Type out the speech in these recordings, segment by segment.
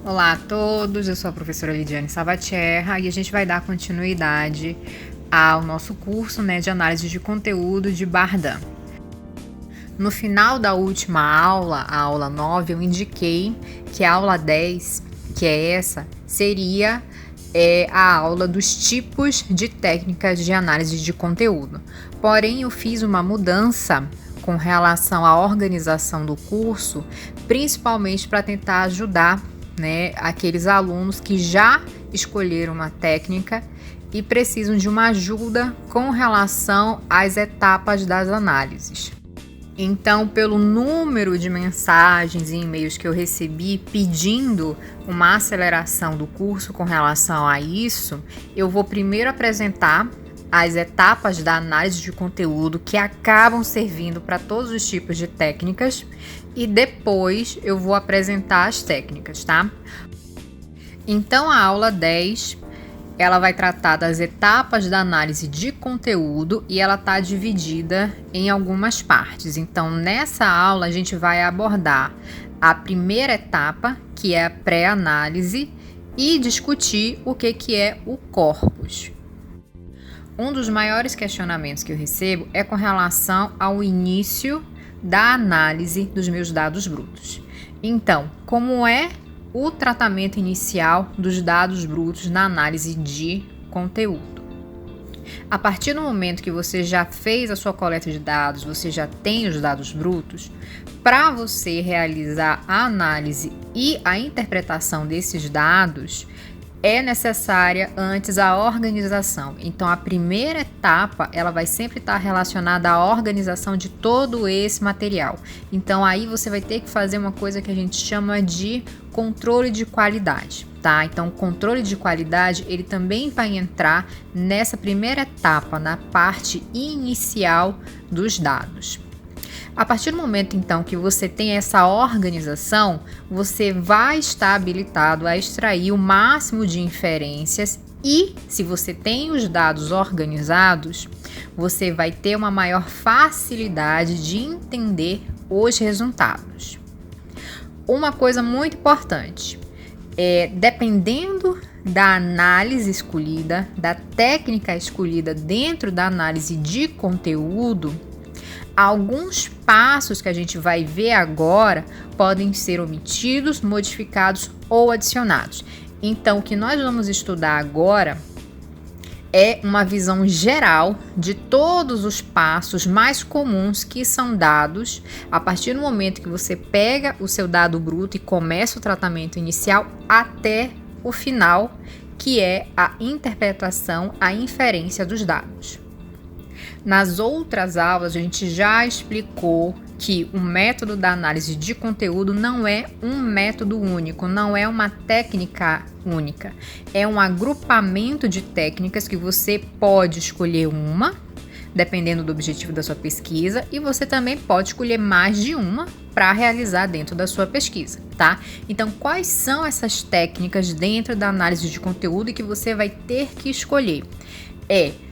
Olá a todos, eu sou a professora Lidiane Salvatierra e a gente vai dar continuidade ao nosso curso de análise de conteúdo de Bardan. No final da última aula, a aula 9, eu indiquei que a aula 10, que é essa, seria a aula dos tipos de técnicas de análise de conteúdo. Porém, eu fiz uma mudança com relação à organização do curso, principalmente para tentar ajudar aqueles alunos que já escolheram uma técnica e precisam de uma ajuda com relação às etapas das análises. Então, pelo número de mensagens e e-mails que eu recebi pedindo uma aceleração do curso com relação a isso, eu vou primeiro apresentar as etapas da análise de conteúdo que acabam servindo para todos os tipos de técnicas e depois eu vou apresentar as técnicas, tá? Então, a aula 10, ela vai tratar das etapas da análise de conteúdo e ela está dividida em algumas partes. Então, nessa aula, a gente vai abordar a primeira etapa, que é a pré-análise, e discutir o que é o corpus. Um dos maiores questionamentos que eu recebo é com relação ao início da análise dos meus dados brutos. Então, como é o tratamento inicial dos dados brutos na análise de conteúdo? A partir do momento que você já fez a sua coleta de dados, você já tem os dados brutos, para você realizar a análise e a interpretação desses dados, é necessária antes a organização. Então, a primeira etapa, ela vai sempre estar relacionada à organização de todo esse material. Então, aí você vai ter que fazer uma coisa que a gente chama de controle de qualidade, tá? Então, o controle de qualidade, ele também vai entrar nessa primeira etapa, na parte inicial dos dados. A partir do momento, então, que você tem essa organização, você vai estar habilitado a extrair o máximo de inferências e, se você tem os dados organizados, você vai ter uma maior facilidade de entender os resultados. Uma coisa muito importante, dependendo da análise escolhida, da técnica escolhida dentro da análise de conteúdo, alguns passos que a gente vai ver agora podem ser omitidos, modificados ou adicionados. Então, o que nós vamos estudar agora é uma visão geral de todos os passos mais comuns que são dados a partir do momento que você pega o seu dado bruto e começa o tratamento inicial até o final, que é a interpretação, a inferência dos dados. Nas outras aulas, a gente já explicou que o método da análise de conteúdo não é um método único, não é uma técnica única. É um agrupamento de técnicas que você pode escolher uma, dependendo do objetivo da sua pesquisa, e você também pode escolher mais de uma para realizar dentro da sua pesquisa, tá? Então, quais são essas técnicas dentro da análise de conteúdo que você vai ter que escolher?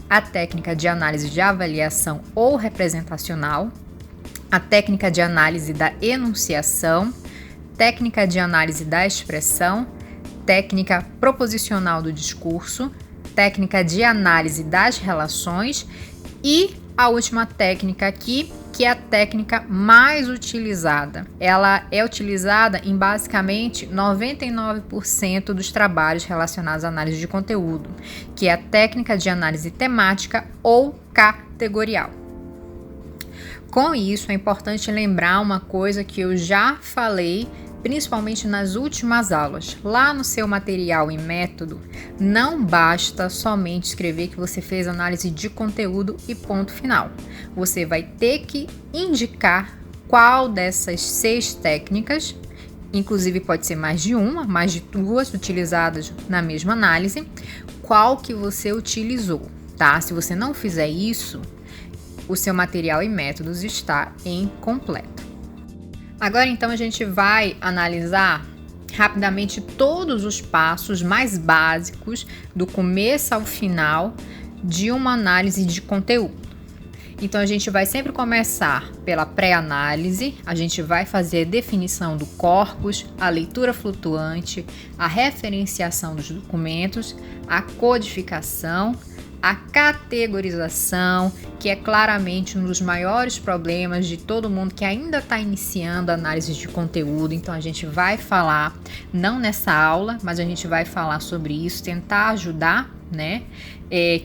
A técnica de análise de avaliação ou representacional, a técnica de análise da enunciação, técnica de análise da expressão, técnica proposicional do discurso, técnica de análise das relações e a última técnica aqui, que é a técnica mais utilizada. Ela é utilizada em basicamente 99% dos trabalhos relacionados à análise de conteúdo, que é a técnica de análise temática ou categorial. Com isso, é importante lembrar uma coisa que eu já falei, principalmente nas últimas aulas. Lá no seu material e método, não basta somente escrever que você fez análise de conteúdo e ponto final. Você vai ter que indicar qual dessas 6 técnicas, inclusive pode ser mais de uma, mais de 2 utilizadas na mesma análise, qual que você utilizou, tá? Se você não fizer isso, o seu material e métodos está incompleto. Agora, então, a gente vai analisar rapidamente todos os passos mais básicos do começo ao final de uma análise de conteúdo. Então a gente vai sempre começar pela pré-análise, a gente vai fazer a definição do corpus, a leitura flutuante, a referenciação dos documentos, a codificação, a categorização, que é claramente um dos maiores problemas de todo mundo que ainda está iniciando a análise de conteúdo. Então a gente vai falar, não nessa aula, mas a gente vai falar sobre isso, tentar ajudar, né?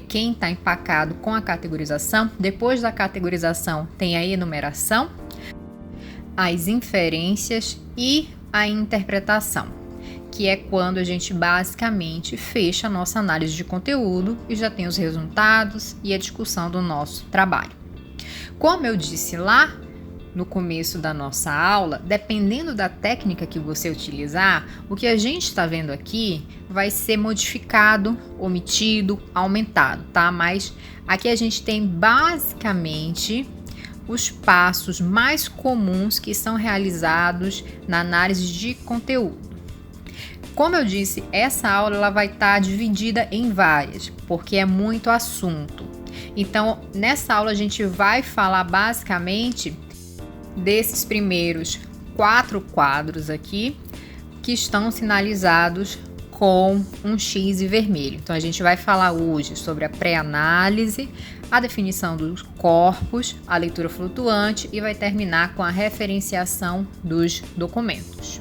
Quem está empacado com a categorização. Depois da categorização tem a enumeração, as inferências e a interpretação, que é quando a gente basicamente fecha a nossa análise de conteúdo e já tem os resultados e a discussão do nosso trabalho. Como eu disse lá no começo da nossa aula, dependendo da técnica que você utilizar, o que a gente está vendo aqui vai ser modificado, omitido, aumentado, tá? Mas aqui a gente tem basicamente os passos mais comuns que são realizados na análise de conteúdo. Como eu disse, essa aula ela vai estar dividida em várias, porque é muito assunto. Então, nessa aula a gente vai falar basicamente desses primeiros 4 quadros aqui, que estão sinalizados com um X vermelho. Então, a gente vai falar hoje sobre a pré-análise, a definição dos corpos, a leitura flutuante e vai terminar com a referenciação dos documentos.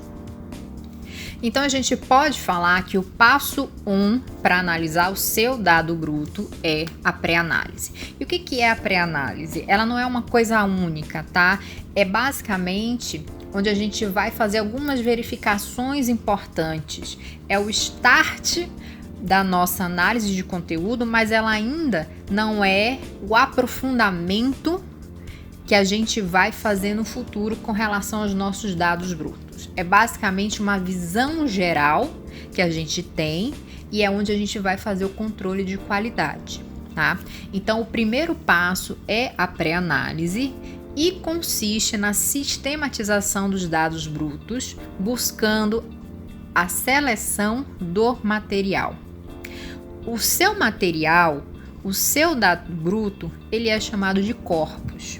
Então, a gente pode falar que o passo 1 para analisar o seu dado bruto é a pré-análise. E o que é a pré-análise? Ela não é uma coisa única, tá? É basicamente onde a gente vai fazer algumas verificações importantes. É o start da nossa análise de conteúdo, mas ela ainda não é o aprofundamento que a gente vai fazer no futuro com relação aos nossos dados brutos. É basicamente uma visão geral que a gente tem e é onde a gente vai fazer o controle de qualidade, tá? Então, o primeiro passo é a pré-análise e consiste na sistematização dos dados brutos, buscando a seleção do material. O seu material, o seu dado bruto, ele é chamado de corpus.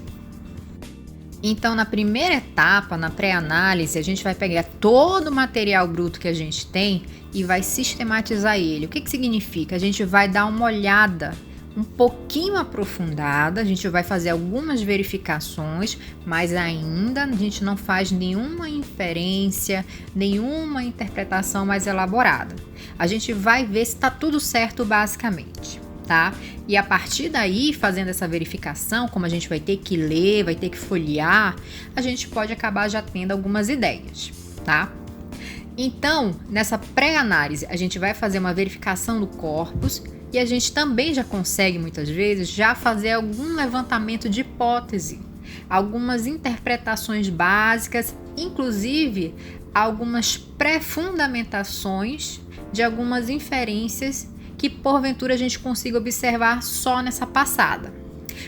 Então, na primeira etapa, na pré-análise, a gente vai pegar todo o material bruto que a gente tem e vai sistematizar ele. O que significa? A gente vai dar uma olhada um pouquinho aprofundada, a gente vai fazer algumas verificações, mas ainda a gente não faz nenhuma inferência, nenhuma interpretação mais elaborada. A gente vai ver se está tudo certo basicamente. Tá? E a partir daí, fazendo essa verificação, como a gente vai ter que ler, vai ter que folhear, a gente pode acabar já tendo algumas ideias, tá? Então, nessa pré-análise, a gente vai fazer uma verificação do corpus e a gente também já consegue, muitas vezes, já fazer algum levantamento de hipótese, algumas interpretações básicas, inclusive algumas pré-fundamentações de algumas inferências que porventura a gente consiga observar só nessa passada.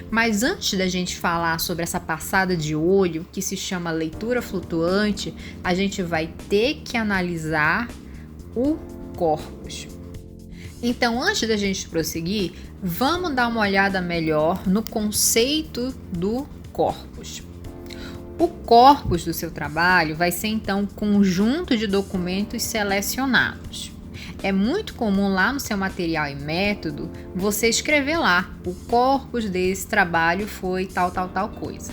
Mas antes da gente falar sobre essa passada de olho, que se chama leitura flutuante, a gente vai ter que analisar o corpus. Então, antes da gente prosseguir, vamos dar uma olhada melhor no conceito do corpus. O corpus do seu trabalho vai ser, então, um conjunto de documentos selecionados. É muito comum lá no seu material e método você escrever lá, o corpus desse trabalho foi tal coisa.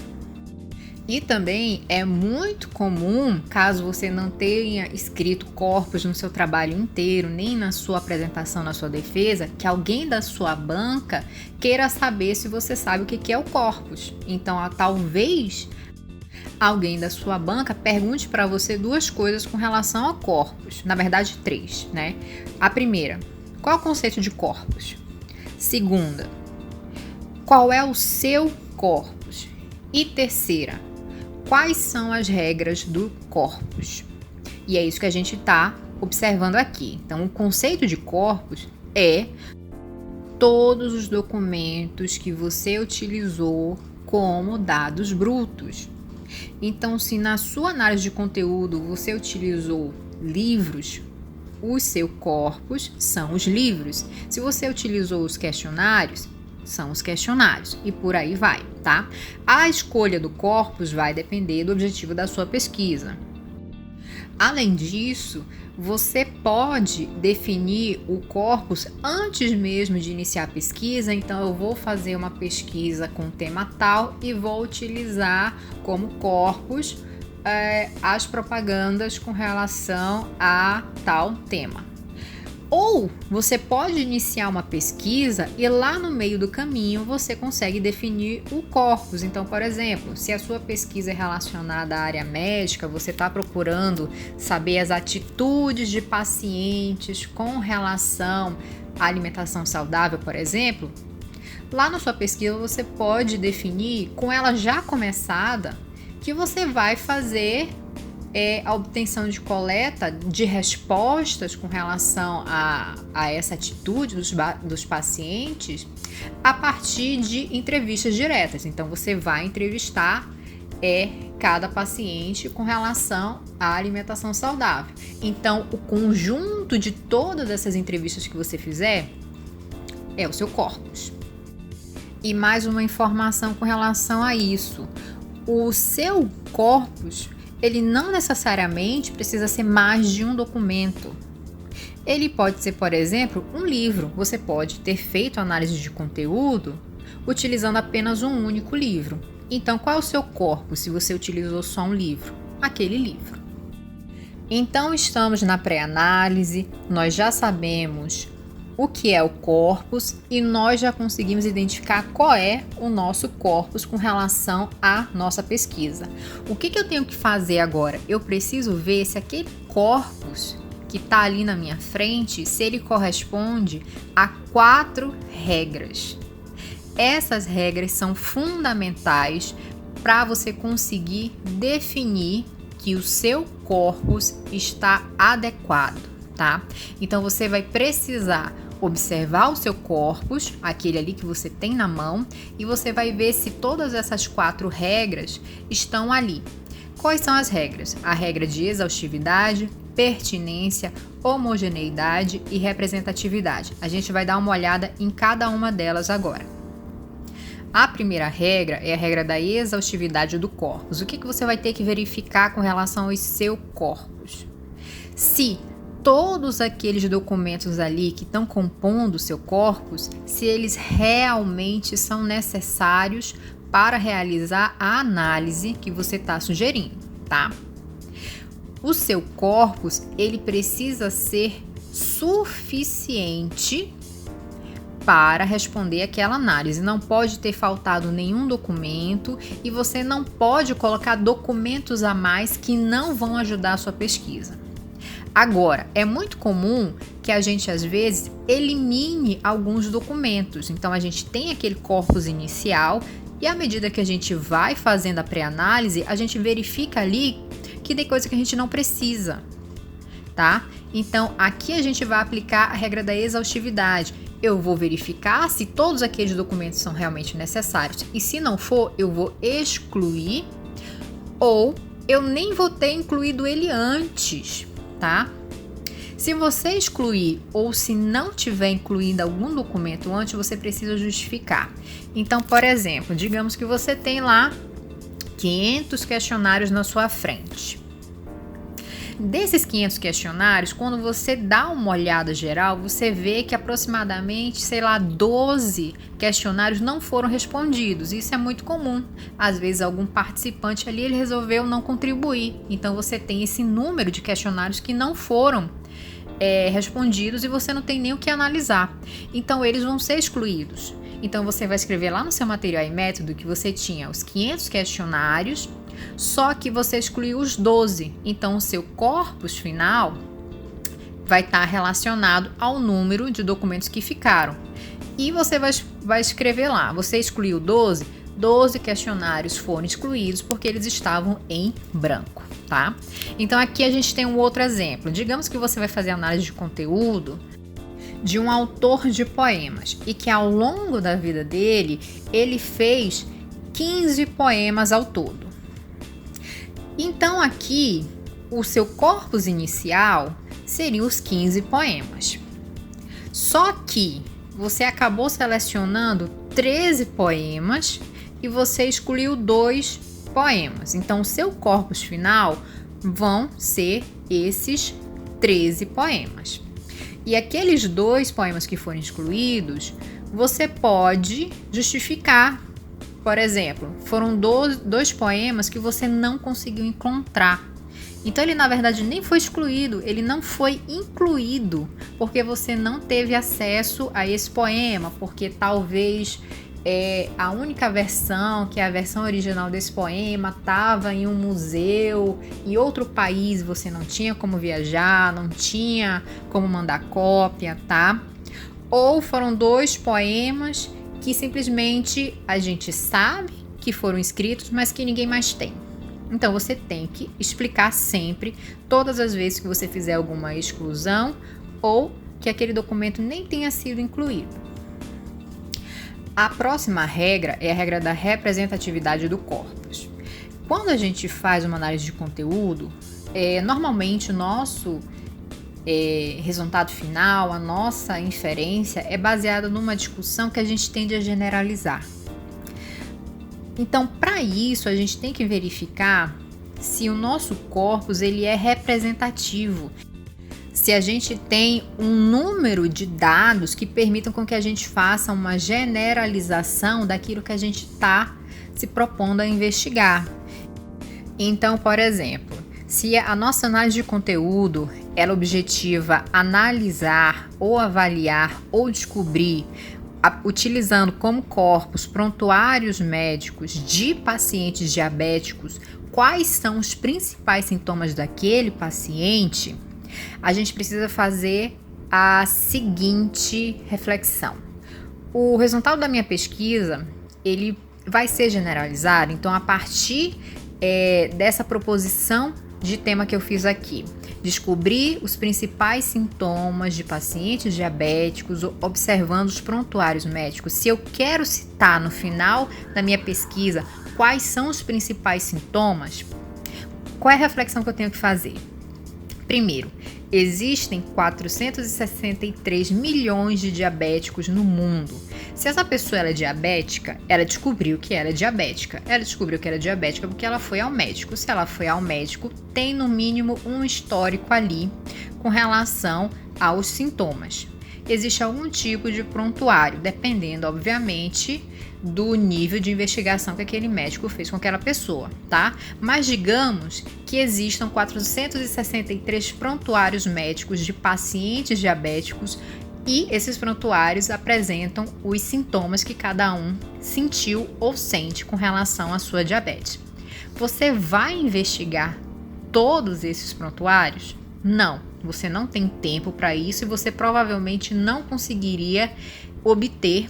E também é muito comum, caso você não tenha escrito corpus no seu trabalho inteiro, nem na sua apresentação, na sua defesa, que alguém da sua banca queira saber se você sabe o que é o corpus. Então, talvez alguém da sua banca pergunte para você 2 coisas com relação ao corpus. Na verdade, 3, né? A primeira, qual é o conceito de corpus? Segunda, qual é o seu corpus? E terceira, quais são as regras do corpus? E é isso que a gente está observando aqui. Então, o conceito de corpus é todos os documentos que você utilizou como dados brutos. Então, se na sua análise de conteúdo você utilizou livros, o seu corpus são os livros. Se você utilizou os questionários, são os questionários e por aí vai. tá? A escolha do corpus vai depender do objetivo da sua pesquisa. Além disso, você pode definir o corpus antes mesmo de iniciar a pesquisa. Então, eu vou fazer uma pesquisa com tema tal e vou utilizar como corpus as propagandas com relação a tal tema. Ou você pode iniciar uma pesquisa e lá no meio do caminho você consegue definir o corpus. Então, por exemplo, se a sua pesquisa é relacionada à área médica, você está procurando saber as atitudes de pacientes com relação à alimentação saudável, por exemplo, lá na sua pesquisa você pode definir, com ela já começada, que você vai fazer a obtenção de coleta de respostas com relação a essa atitude dos pacientes a partir de entrevistas diretas. Então, você vai entrevistar cada paciente com relação à alimentação saudável. Então, o conjunto de todas essas entrevistas que você fizer é o seu corpus. E mais uma informação com relação a isso. O seu corpus, ele não necessariamente precisa ser mais de um documento. Ele pode ser, por exemplo, um livro. Você pode ter feito análise de conteúdo utilizando apenas um único livro. Então, qual é o seu corpus se você utilizou só um livro? Aquele livro. Então, estamos na pré-análise, nós já sabemos o que é o corpus e nós já conseguimos identificar qual é o nosso corpus com relação à nossa pesquisa. O que eu tenho que fazer agora? Eu preciso ver se aquele corpus que está ali na minha frente, se ele corresponde a 4 regras. Essas regras são fundamentais para você conseguir definir que o seu corpus está adequado, tá? Então, você vai precisar observar o seu corpus, aquele ali que você tem na mão, e você vai ver se todas essas 4 regras estão ali. Quais são as regras? A regra de exaustividade, pertinência, homogeneidade e representatividade. A gente vai dar uma olhada em cada uma delas agora. A primeira regra é a regra da exaustividade do corpus. O que você vai ter que verificar com relação ao seu corpus? Se todos aqueles documentos ali que estão compondo o seu corpus, se eles realmente são necessários para realizar a análise que você está sugerindo, tá? O seu corpus, ele precisa ser suficiente para responder aquela análise. Não pode ter faltado nenhum documento e você não pode colocar documentos a mais que não vão ajudar a sua pesquisa. Agora, é muito comum que a gente, às vezes, elimine alguns documentos. Então, a gente tem aquele corpus inicial e, à medida que a gente vai fazendo a pré-análise, a gente verifica ali que tem coisa que a gente não precisa, tá? Então, aqui a gente vai aplicar a regra da exaustividade. Eu vou verificar se todos aqueles documentos são realmente necessários. E se não for, eu vou excluir ou eu nem vou ter incluído ele antes, tá? Se você excluir ou se não tiver incluído algum documento antes, você precisa justificar. Então, por exemplo, digamos que você tem lá 500 questionários na sua frente. Desses 500 questionários, quando você dá uma olhada geral, você vê que aproximadamente, 12 questionários não foram respondidos. Isso é muito comum. Às vezes, algum participante ali ele resolveu não contribuir. Então, você tem esse número de questionários que não foram respondidos e você não tem nem o que analisar. Então, eles vão ser excluídos. Então, você vai escrever lá no seu material e método que você tinha os 500 questionários, só que você excluiu os 12. Então, o seu corpus final vai estar relacionado ao número de documentos que ficaram. E você vai escrever lá, você excluiu 12 questionários foram excluídos porque eles estavam em branco, tá? Então, aqui a gente tem um outro exemplo. Digamos que você vai fazer análise de conteúdo de um autor de poemas e que ao longo da vida dele, ele fez 15 poemas ao todo. Então, aqui, o seu corpus inicial seriam os 15 poemas. Só que você acabou selecionando 13 poemas e você excluiu 2 poemas. Então, o seu corpus final vão ser esses 13 poemas. E aqueles 2 poemas que foram excluídos, você pode justificar. Por exemplo, foram 2 poemas que você não conseguiu encontrar. Então, ele na verdade nem foi excluído, ele não foi incluído, porque você não teve acesso a esse poema, porque talvez a única versão, que é a versão original desse poema, estava em um museu, em outro país, você não tinha como viajar, não tinha como mandar cópia, tá? Ou foram 2 poemas que simplesmente a gente sabe que foram escritos, mas que ninguém mais tem. Então, você tem que explicar sempre, todas as vezes que você fizer alguma exclusão ou que aquele documento nem tenha sido incluído. A próxima regra é a regra da representatividade do corpus. Quando a gente faz uma análise de conteúdo, normalmente o nosso resultado final, a nossa inferência é baseada numa discussão que a gente tende a generalizar. Então, para isso, a gente tem que verificar se o nosso corpus ele é representativo, se a gente tem um número de dados que permitam com que a gente faça uma generalização daquilo que a gente está se propondo a investigar. Então, por exemplo, se a nossa análise de conteúdo ela objetiva analisar ou avaliar ou descobrir utilizando como corpus prontuários médicos de pacientes diabéticos, quais são os principais sintomas daquele paciente, a gente precisa fazer a seguinte reflexão. O resultado da minha pesquisa, ele vai ser generalizado, então a partir dessa proposição de tema que eu fiz aqui, descobrir os principais sintomas de pacientes diabéticos observando os prontuários médicos. Se eu quero citar no final da minha pesquisa quais são os principais sintomas, qual é a reflexão que eu tenho que fazer? Primeiro, existem 463 milhões de diabéticos no mundo. Se essa pessoa é diabética, ela descobriu que era diabética. Ela descobriu que era diabética porque ela foi ao médico. Se ela foi ao médico, tem no mínimo um histórico ali com relação aos sintomas. Existe algum tipo de prontuário, dependendo, obviamente, do nível de investigação que aquele médico fez com aquela pessoa, tá? Mas digamos que existam 463 prontuários médicos de pacientes diabéticos e esses prontuários apresentam os sintomas que cada um sentiu ou sente com relação à sua diabetes. Você vai investigar todos esses prontuários? Não, você não tem tempo para isso e você provavelmente não conseguiria obter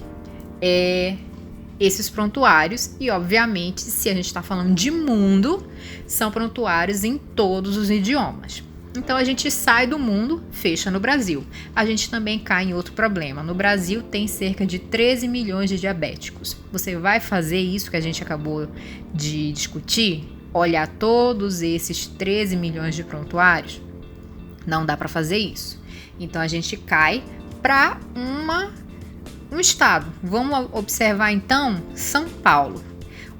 esses prontuários e, obviamente, se a gente está falando de mundo, são prontuários em todos os idiomas. Então, a gente sai do mundo, fecha no Brasil. A gente também cai em outro problema. No Brasil, tem cerca de 13 milhões de diabéticos. Você vai fazer isso que a gente acabou de discutir? Olhar todos esses 13 milhões de prontuários? Não dá para fazer isso. Então, a gente cai para um estado. Vamos observar, então, São Paulo.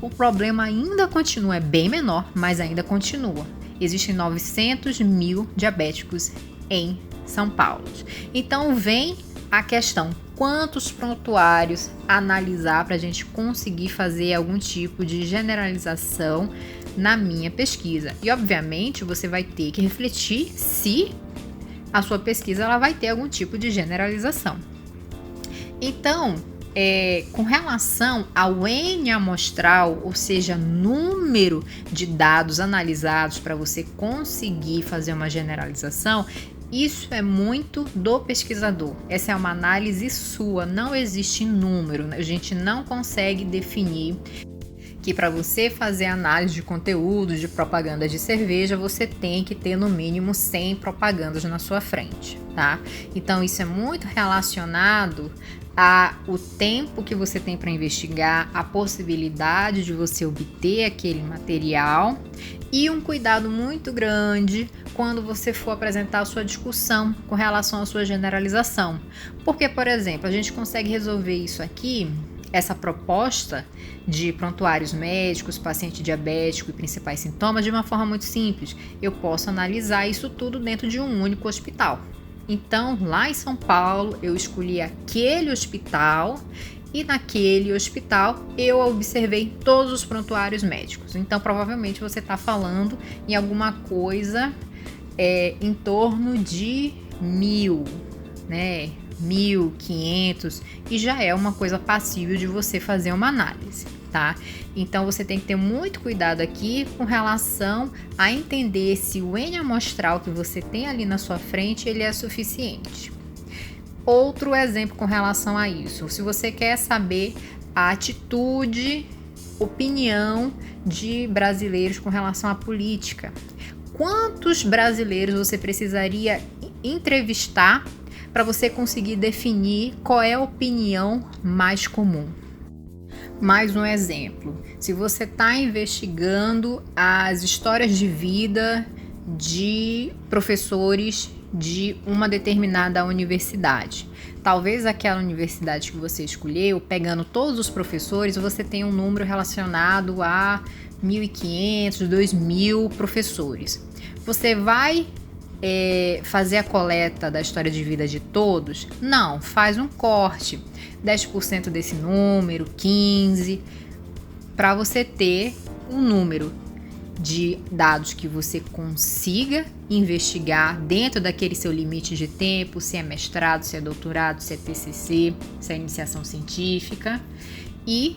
O problema ainda continua, é bem menor, mas ainda continua. Existem 900 mil diabéticos em São Paulo. Então, vem a questão, quantos prontuários analisar para a gente conseguir fazer algum tipo de generalização na minha pesquisa. E, obviamente, você vai ter que refletir se a sua pesquisa ela vai ter algum tipo de generalização. Então, com relação ao N amostral, ou seja, número de dados analisados para você conseguir fazer uma generalização, isso é muito do pesquisador. Essa é uma análise sua, não existe número, a gente não consegue definir que para você fazer análise de conteúdo de propaganda de cerveja, você tem que ter no mínimo 100 propagandas na sua frente, tá? Então, isso é muito relacionado o tempo que você tem para investigar, a possibilidade de você obter aquele material e um cuidado muito grande quando você for apresentar a sua discussão com relação à sua generalização. Porque, por exemplo, a gente consegue resolver isso aqui essa proposta de prontuários médicos, paciente diabético e principais sintomas de uma forma muito simples. Eu posso analisar isso tudo dentro de um único hospital. Então, lá em São Paulo, eu escolhi aquele hospital e naquele hospital eu observei todos os prontuários médicos. Então, provavelmente você está falando em alguma coisa em torno de 1.000, né? 1.500, e já é uma coisa passível de você fazer uma análise, tá? Então você tem que ter muito cuidado aqui com relação a entender se o N amostral que você tem ali na sua frente, ele é suficiente. Outro exemplo com relação a isso, se você quer saber a atitude, opinião de brasileiros com relação à política, quantos brasileiros você precisaria entrevistar para você conseguir definir qual é a opinião mais comum? Mais um exemplo, se você está investigando as histórias de vida de professores de uma determinada universidade, talvez aquela universidade que você escolheu, pegando todos os professores, você tenha um número relacionado a 1.500, 2.000 professores. Você vai fazer a coleta da história de vida de todos? Não, faz um corte, 10% desse número, 15%, para você ter um número de dados que você consiga investigar dentro daquele seu limite de tempo, se é mestrado, se é doutorado, se é TCC, se é iniciação científica, e,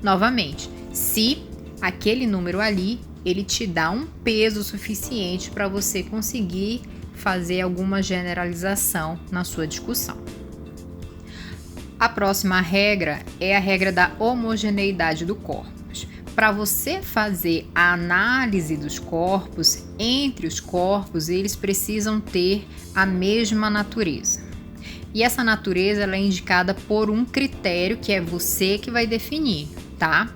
novamente, se aquele número ali ele te dá um peso suficiente para você conseguir fazer alguma generalização na sua discussão. A próxima regra é a regra da homogeneidade do corpus. Para você fazer a análise dos corpos, entre os corpos, eles precisam ter a mesma natureza. E essa natureza ela é indicada por um critério que é você que vai definir, tá?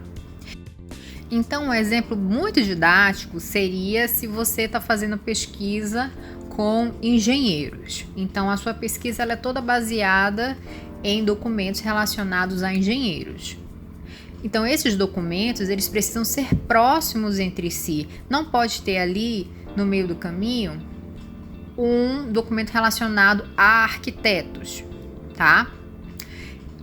Então, um exemplo muito didático seria se você está fazendo pesquisa com engenheiros. Então, a sua pesquisa ela é toda baseada em documentos relacionados a engenheiros. Então, esses documentos, eles precisam ser próximos entre si. Não pode ter ali, no meio do caminho, um documento relacionado a arquitetos, tá?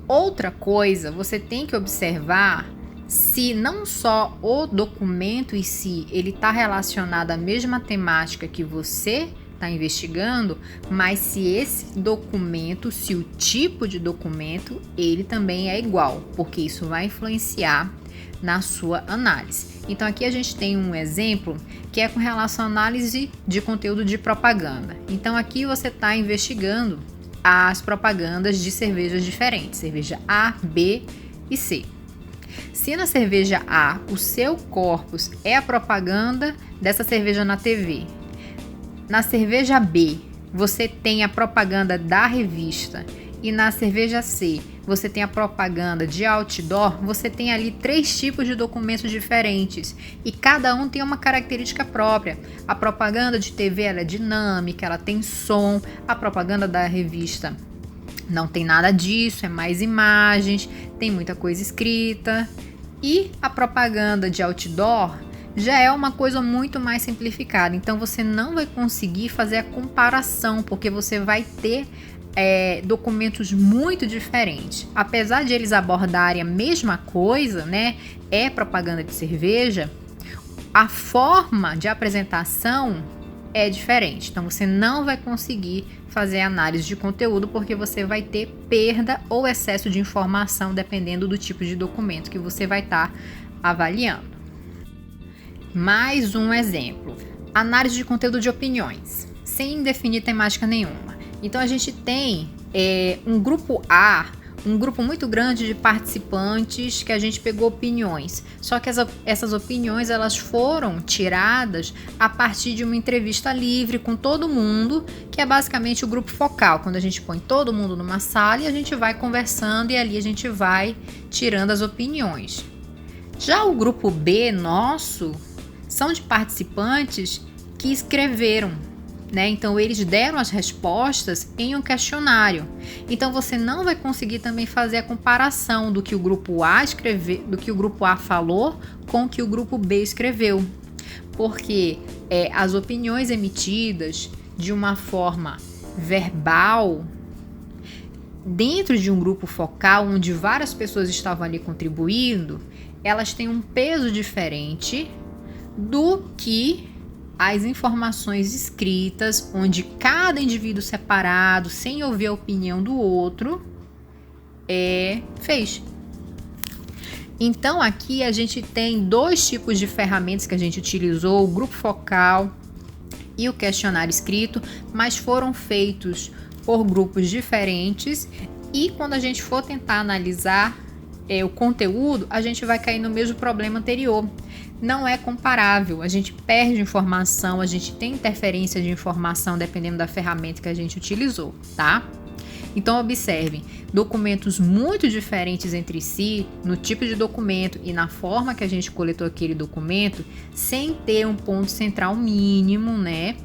Outra coisa, você tem que observar se não só o documento em si, ele está relacionado à mesma temática que você está investigando, mas se esse documento, se o tipo de documento, ele também é igual, porque isso vai influenciar na sua análise. Então aqui a gente tem um exemplo que é com relação à análise de conteúdo de propaganda. Então aqui você está investigando as propagandas de cervejas diferentes, cerveja A, B e C. Se na cerveja A o seu corpus é a propaganda dessa cerveja na TV, na cerveja B você tem a propaganda da revista e na cerveja C você tem a propaganda de outdoor, você tem ali 3 tipos de documentos diferentes e cada um tem uma característica própria. A propaganda de TV ela é dinâmica, ela tem som, a propaganda da revista não tem nada disso, é mais imagens, tem muita coisa escrita. E a propaganda de outdoor já é uma coisa muito mais simplificada. Então você não vai conseguir fazer a comparação, porque você vai ter documentos muito diferentes. Apesar de eles abordarem a mesma coisa, né? É propaganda de cerveja, a forma de apresentação é diferente. Então você não vai conseguir fazer análise de conteúdo porque você vai ter perda ou excesso de informação dependendo do tipo de documento que você vai estar avaliando. Mais um exemplo: análise de conteúdo de opiniões, sem definir temática nenhuma. Então a gente tem um grupo A, um grupo muito grande de participantes que a gente pegou opiniões. Só que essas opiniões elas foram tiradas a partir de uma entrevista livre com todo mundo, que é basicamente o grupo focal, quando a gente põe todo mundo numa sala e a gente vai conversando e ali a gente vai tirando as opiniões. Já o grupo B nosso são de participantes que escreveram. né? Então eles deram as respostas em um questionário. Então você não vai conseguir também fazer a comparação do que o grupo A escreveu, do que o grupo A falou com o que o grupo B escreveu, porque as opiniões emitidas de uma forma verbal dentro de um grupo focal onde várias pessoas estavam ali contribuindo, elas têm um peso diferente do que as informações escritas, onde cada indivíduo separado, sem ouvir a opinião do outro, fez. Então aqui a gente tem dois tipos de ferramentas que a gente utilizou, o grupo focal e o questionário escrito, mas foram feitos por grupos diferentes, e quando a gente for tentar analisar o conteúdo, a gente vai cair no mesmo problema anterior. Não é comparável, a gente perde informação, a gente tem interferência de informação dependendo da ferramenta que a gente utilizou, tá? Então observem, documentos muito diferentes entre si, no tipo de documento e na forma que a gente coletou aquele documento, sem ter um ponto central mínimo, né?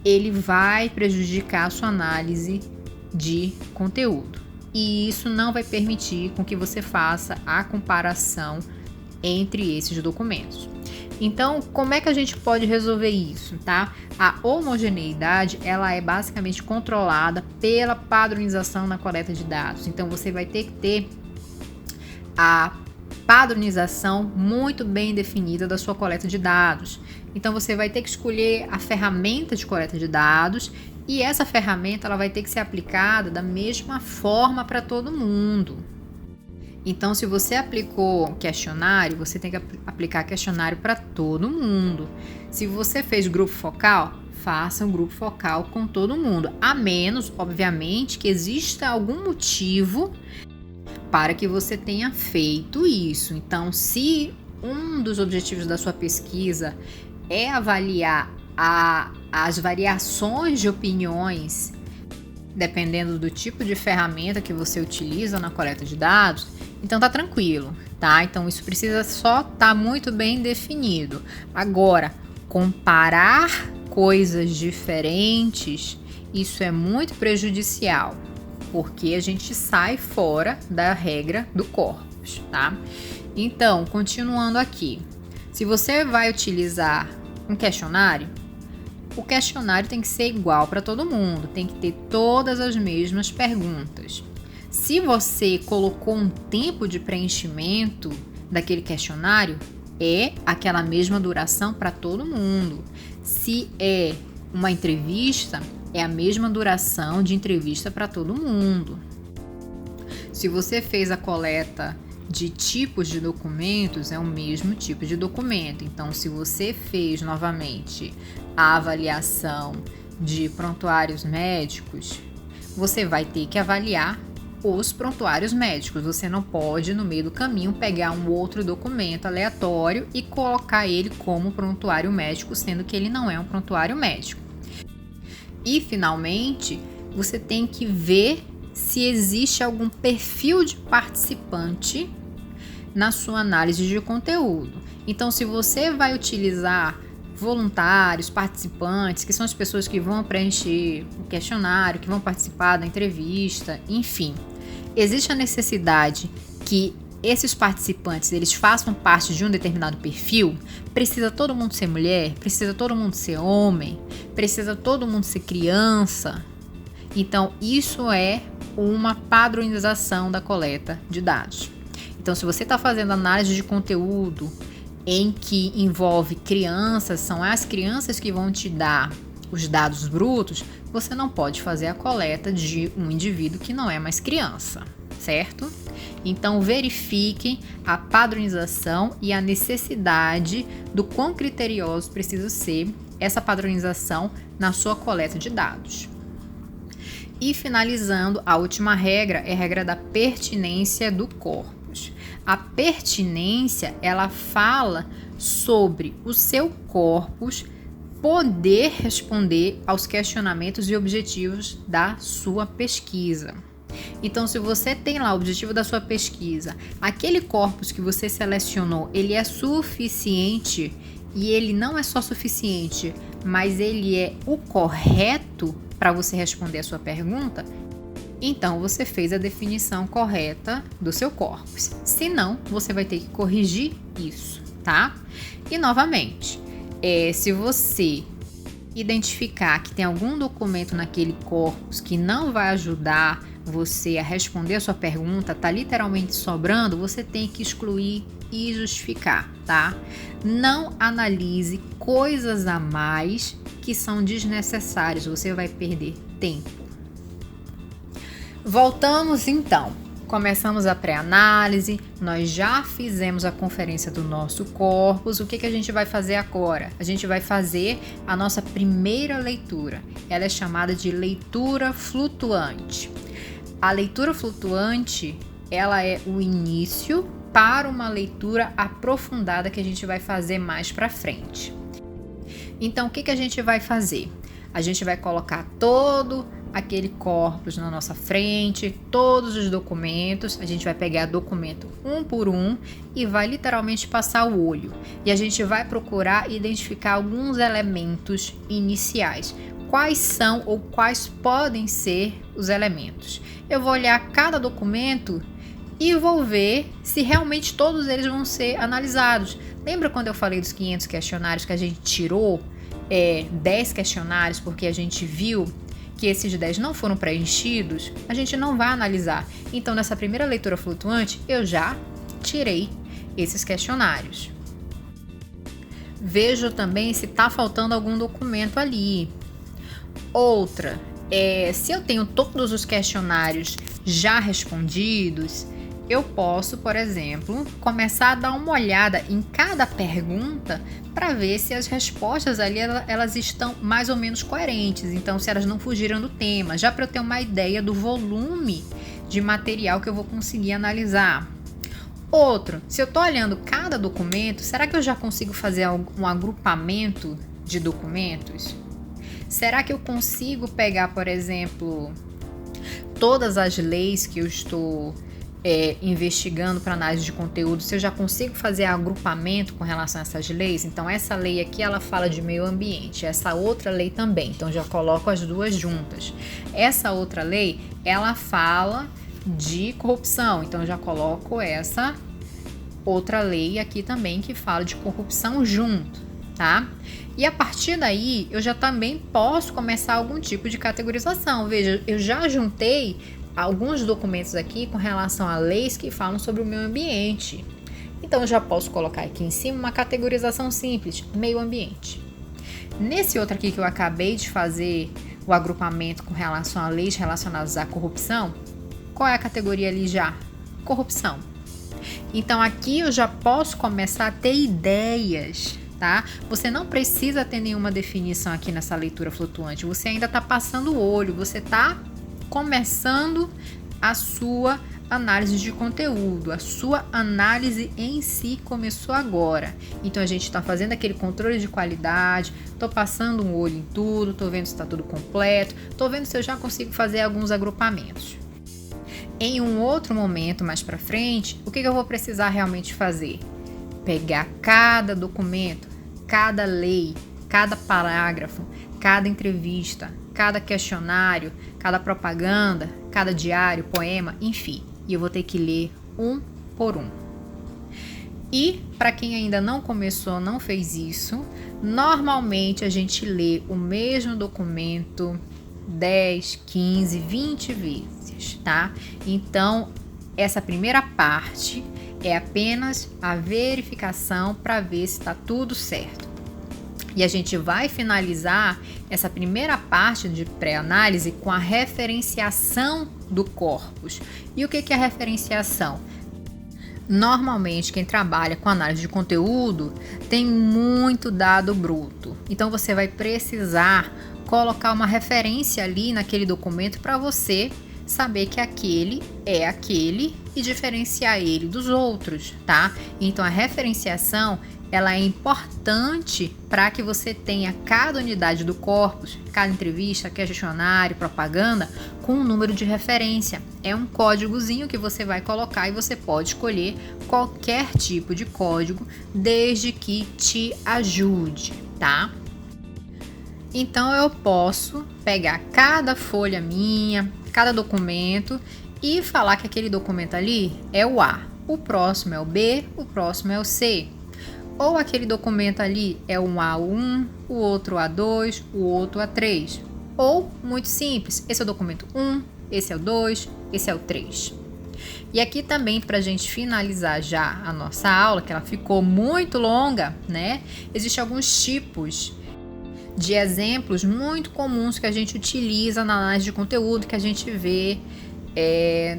Ele vai prejudicar a sua análise de conteúdo. E isso não vai permitir com que você faça a comparação entre esses documentos. Então, como é que a gente pode resolver isso, tá? A homogeneidade, ela é basicamente controlada pela padronização na coleta de dados. Então, você vai ter que ter a padronização muito bem definida da sua coleta de dados. Então, você vai ter que escolher a ferramenta de coleta de dados, e essa ferramenta ela vai ter que ser aplicada da mesma forma para todo mundo. Então, se você aplicou questionário, você tem que aplicar questionário para todo mundo. Se você fez grupo focal, faça um grupo focal com todo mundo, a menos, obviamente, que exista algum motivo para que você tenha feito isso. Então, se um dos objetivos da sua pesquisa é avaliar as variações de opiniões, dependendo do tipo de ferramenta que você utiliza na coleta de dados, então tá tranquilo, tá? Então isso precisa só estar muito bem definido. Agora, comparar coisas diferentes, isso é muito prejudicial, porque a gente sai fora da regra do corpus, tá? Então, continuando aqui, se você vai utilizar um questionário, o questionário tem que ser igual para todo mundo, tem que ter todas as mesmas perguntas. Se você colocou um tempo de preenchimento daquele questionário, é aquela mesma duração para todo mundo. Se é uma entrevista, é a mesma duração de entrevista para todo mundo. Se você fez a coleta de tipos de documentos, é o mesmo tipo de documento. Então, se você fez novamente a avaliação de prontuários médicos, você vai ter que avaliar os prontuários médicos. Você não pode, no meio do caminho, pegar um outro documento aleatório e colocar ele como prontuário médico, sendo que ele não é um prontuário médico. E, finalmente, você tem que ver se existe algum perfil de participante na sua análise de conteúdo. Então, se você vai utilizar voluntários, participantes, que são as pessoas que vão preencher o questionário, que vão participar da entrevista, enfim, existe a necessidade que esses participantes eles façam parte de um determinado perfil. Precisa todo mundo ser mulher? Precisa todo mundo ser homem? Precisa todo mundo ser criança? Então, isso é uma padronização da coleta de dados. Então, se você está fazendo análise de conteúdo em que envolve crianças, são as crianças que vão te dar os dados brutos, você não pode fazer a coleta de um indivíduo que não é mais criança, certo? Então, verifiquem a padronização e a necessidade do quão criterioso precisa ser essa padronização na sua coleta de dados. E finalizando, a última regra é a regra da pertinência do corpus. A pertinência, ela fala sobre o seu corpus poder responder aos questionamentos e objetivos da sua pesquisa. Então, se você tem lá o objetivo da sua pesquisa, aquele corpus que você selecionou, ele é suficiente, e ele não é só suficiente mas ele é o correto para você responder a sua pergunta, então você fez a definição correta do seu corpus. Se não, você vai ter que corrigir isso, tá? E novamente, se você identificar que tem algum documento naquele corpus que não vai ajudar você a responder a sua pergunta, tá literalmente sobrando, você tem que excluir e justificar, tá? Não analise coisas a mais que são desnecessárias, você vai perder tempo. Voltamos então. Começamos a pré-análise, nós já fizemos a conferência do nosso corpus. O que a gente vai fazer agora? A gente vai fazer a nossa primeira leitura. Ela é chamada de leitura flutuante. A leitura flutuante, ela é o início para uma leitura aprofundada que a gente vai fazer mais para frente. Então, o que a gente vai fazer? A gente vai colocar todo aquele corpus na nossa frente, todos os documentos, a gente vai pegar documento um por um e vai literalmente passar o olho. E a gente vai procurar identificar alguns elementos iniciais. Quais são ou quais podem ser os elementos? Eu vou olhar cada documento e vou ver se realmente todos eles vão ser analisados. Lembra quando eu falei dos 500 questionários que a gente tirou 10 questionários porque a gente viu que esses 10 não foram preenchidos? A gente não vai analisar. Então, nessa primeira leitura flutuante, eu já tirei esses questionários. Vejo também se está faltando algum documento ali. Outra, se eu tenho todos os questionários já respondidos, eu posso, por exemplo, começar a dar uma olhada em cada pergunta para ver se as respostas ali elas estão mais ou menos coerentes. Então, se elas não fugiram do tema, já para eu ter uma ideia do volume de material que eu vou conseguir analisar. Outro, se eu estou olhando cada documento, será que eu já consigo fazer um agrupamento de documentos? Será que eu consigo pegar, por exemplo, todas as leis que eu estou investigando para análise de conteúdo, se eu já consigo fazer agrupamento com relação a essas leis? Então, essa lei aqui, ela fala de meio ambiente, essa outra lei também, então já coloco as duas juntas. Essa outra lei, ela fala de corrupção, então já coloco essa outra lei aqui também que fala de corrupção junto, tá? E a partir daí, eu já também posso começar algum tipo de categorização. Veja, eu já juntei alguns documentos aqui com relação a leis que falam sobre o meio ambiente. Então, eu já posso colocar aqui em cima uma categorização simples, meio ambiente. Nesse outro aqui que eu acabei de fazer o agrupamento com relação a leis relacionadas à corrupção, qual é a categoria ali já? Corrupção. Então, aqui eu já posso começar a ter ideias, tá? Você não precisa ter nenhuma definição aqui nessa leitura flutuante. Você ainda está passando o olho, você está começando a sua análise de conteúdo, a sua análise em si começou agora. Então a gente está fazendo aquele controle de qualidade, estou passando um olho em tudo, estou vendo se está tudo completo, estou vendo se eu já consigo fazer alguns agrupamentos. Em um outro momento mais para frente, o que eu vou precisar realmente fazer? Pegar cada documento, cada lei, cada parágrafo, cada entrevista, cada questionário, cada propaganda, cada diário, poema, enfim. E eu vou ter que ler um por um. E, para quem ainda não começou, não fez isso, normalmente a gente lê o mesmo documento 10, 15, 20 vezes, tá? Então, essa primeira parte é apenas a verificação para ver se está tudo certo. E a gente vai finalizar essa primeira parte de pré-análise com a referenciação do corpus. E o que é a referenciação? Normalmente, quem trabalha com análise de conteúdo tem muito dado bruto. Então, você vai precisar colocar uma referência ali naquele documento para você saber que aquele é aquele e diferenciar ele dos outros, tá? Então, a referenciação ela é importante para que você tenha cada unidade do corpus, cada entrevista, questionário, propaganda, com um número de referência. É um códigozinho que você vai colocar e você pode escolher qualquer tipo de código, desde que te ajude, tá? Então eu posso pegar cada folha minha, cada documento e falar que aquele documento ali é o A, o próximo é o B, o próximo é o C. Ou aquele documento ali é um A1, o outro A2, o outro A3. Ou, muito simples, esse é o documento 1, esse é o 2, esse é o 3. E aqui também, para a gente finalizar já a nossa aula, que ela ficou muito longa, né? Existem alguns tipos de exemplos muito comuns que a gente utiliza na análise de conteúdo, que a gente vê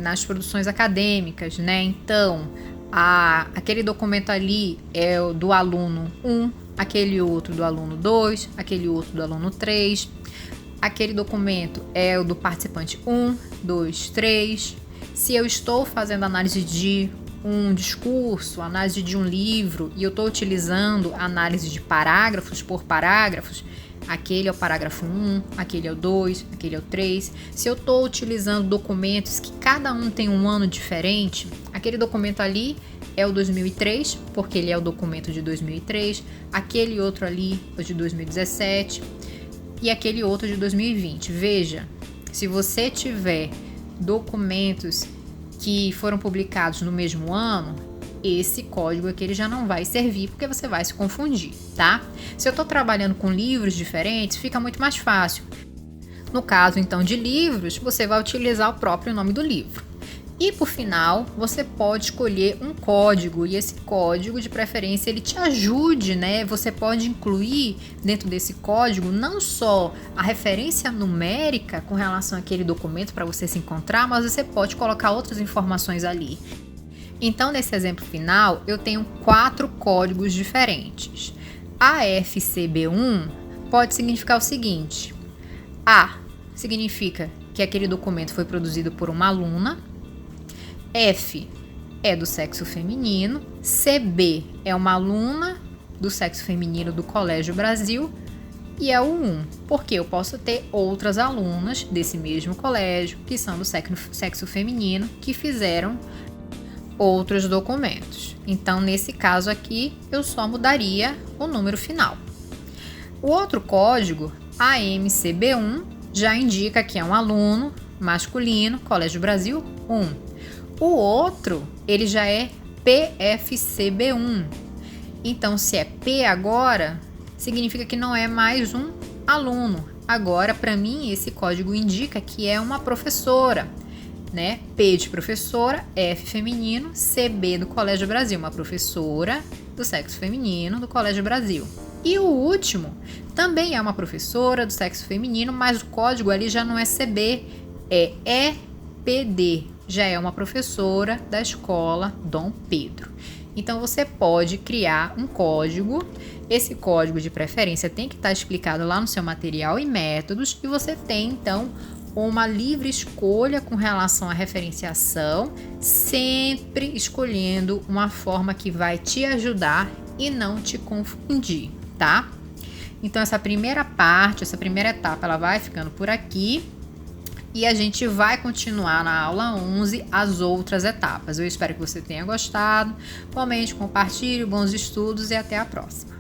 nas produções acadêmicas, né? Então, aquele documento ali é o do aluno 1, aquele outro do aluno 2, aquele outro do aluno 3. Aquele documento é o do participante 1, 2, 3. Se eu estou fazendo análise de um discurso, análise de um livro, e eu estou utilizando análise de parágrafos por parágrafos, aquele é o parágrafo 1, aquele é o 2, aquele é o 3. Se eu estou utilizando documentos que cada um tem um ano diferente, aquele documento ali é o 2003, porque ele é o documento de 2003, aquele outro ali é o de 2017 e aquele outro de 2020. Veja, se você tiver documentos que foram publicados no mesmo ano, esse código aqui ele já não vai servir, porque você vai se confundir, tá? Se eu estou trabalhando com livros diferentes, fica muito mais fácil. No caso, então, de livros, você vai utilizar o próprio nome do livro. E, por final, você pode escolher um código, e esse código, de preferência, ele te ajude, né? Você pode incluir dentro desse código não só a referência numérica com relação àquele documento para você se encontrar, mas você pode colocar outras informações ali. Então, nesse exemplo final, eu tenho 4 códigos diferentes. AFCB1 pode significar o seguinte: A significa que aquele documento foi produzido por uma aluna, F é do sexo feminino, CB é uma aluna do sexo feminino do Colégio Brasil e é o 1, porque eu posso ter outras alunas desse mesmo colégio que são do sexo feminino que fizeram outros documentos. Então, nesse caso aqui, eu só mudaria o número final. O outro código, AMCB1, já indica que é um aluno masculino, Colégio Brasil 1. O outro, ele já é PFCB1. Então, se é P agora, significa que não é mais um aluno. Agora, para mim, esse código indica que é uma professora, né? P de professora, F feminino, CB do Colégio Brasil, uma professora do sexo feminino do Colégio Brasil. E o último também é uma professora do sexo feminino, mas o código ali já não é CB, é EPD. Já é uma professora da escola Dom Pedro. Então, você pode criar um código. Esse código, de preferência, tem que estar explicado lá no seu material e métodos. E você tem, então, uma livre escolha com relação à referenciação, sempre escolhendo uma forma que vai te ajudar e não te confundir, tá? Então, essa primeira parte, essa primeira etapa, ela vai ficando por aqui. E a gente vai continuar na aula 11 as outras etapas. Eu espero que você tenha gostado. Comente, compartilhe, bons estudos e até a próxima.